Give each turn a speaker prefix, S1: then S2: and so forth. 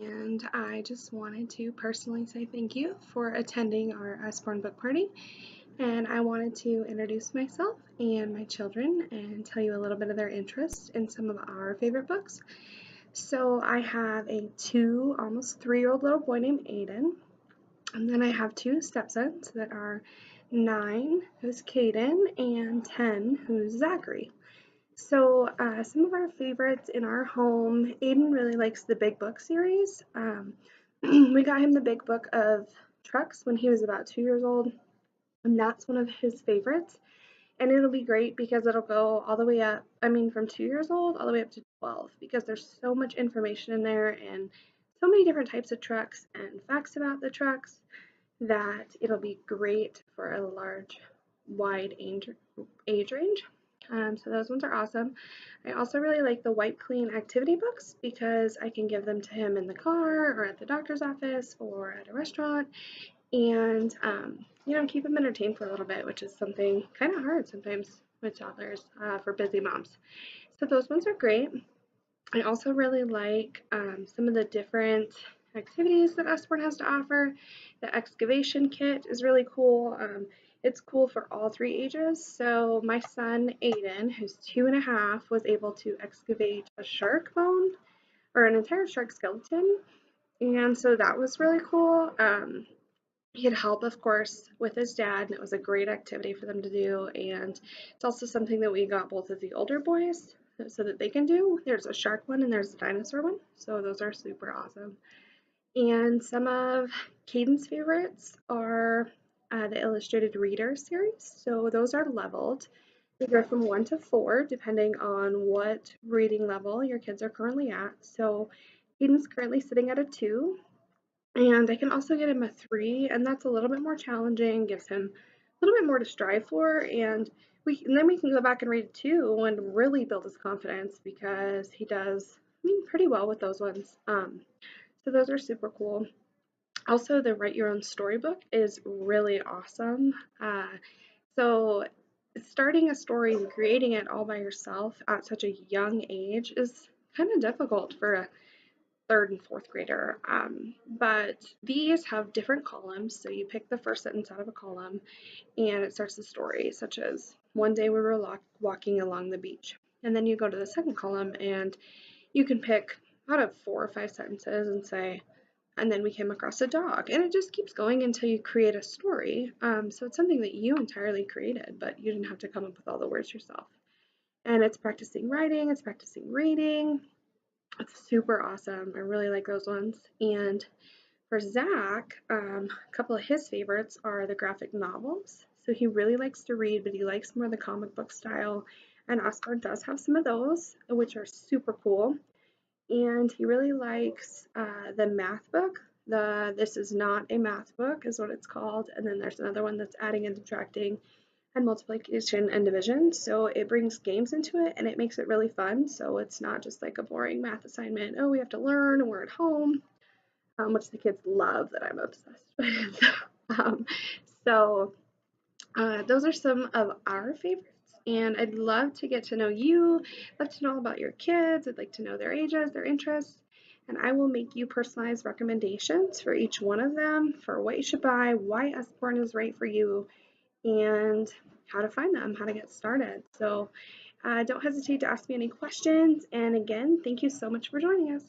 S1: And I just wanted to personally say thank you for attending our Usborne book party. And I wanted to introduce myself and my children and tell you a little bit of their interest in some of our favorite books. So I have a almost 3-year-old little boy named Aiden. And then I have two stepsons that are 9, who's Caden, and 10, who's Zachary. So, some of our favorites in our home, Aiden really likes the Big Book series. We got him the Big Book of Trucks when he was about 2 years old, and that's one of his favorites. And it'll be great because it'll go all the way up, from 2 years old all the way up to 12, because there's so much information in there and so many different types of trucks and facts about the trucks that it'll be great for a large, wide age range. So those ones are awesome. I also really like the Wipe Clean activity books because I can give them to him in the car or at the doctor's office or at a restaurant and, keep him entertained for a little bit, which is something kind of hard sometimes with toddlers for busy moms. So those ones are great. I also really like some of the different activities that Usborne has to offer. The excavation kit is really cool. It's cool for all 3 ages. So my son Aiden, who's 2.5, was able to excavate a shark bone or an entire shark skeleton, and so that was really cool. He had help, of course, with his dad, and it was a great activity for them to do. And it's also something that we got both of the older boys so that they can do. There's a shark one and there's a dinosaur one, so those are super awesome. And some of Caden's favorites are the Illustrated Reader series. So those are leveled. They go from 1 to 4, depending on what reading level your kids are currently at. So Caden's currently sitting at a 2, and I can also get him a 3, and that's a little bit more challenging, gives him a little bit more to strive for, and then we can go back and read it too and really build his confidence because he does, pretty well with those ones. So those are super cool. Also, the Write Your Own Storybook is really awesome. So starting a story and creating it all by yourself at such a young age is kind of difficult for a third and fourth grader. But these have different columns, so you pick the first sentence out of a column and it starts the story, such as one day we were walking along the beach. And then you go to the second column and you can pick out of 4 or 5 sentences and say, and then we came across a dog. And it just keeps going until you create a story. So it's something that you entirely created, but you didn't have to come up with all the words yourself. And it's practicing writing, it's practicing reading. It's super awesome. I really like those ones. And for Zach, a couple of his favorites are the graphic novels. So he really likes to read, but he likes more the comic book style. And Usborne does have some of those, which are super cool. And he really likes the math book. The This Is Not a Math Book is what it's called. And then there's another one that's adding and subtracting and multiplication and division. So it brings games into it and it makes it really fun. So it's not just like a boring math assignment. Oh, we have to learn and we're at home, which the kids love that I'm obsessed with. um, so those are some of our favorites. And I'd love to get to know you, love to know about your kids. I'd like to know their ages, their interests, and I will make you personalized recommendations for each one of them for what you should buy, why Usborne is right for you, and how to find them, how to get started. So don't hesitate to ask me any questions. And again, thank you so much for joining us.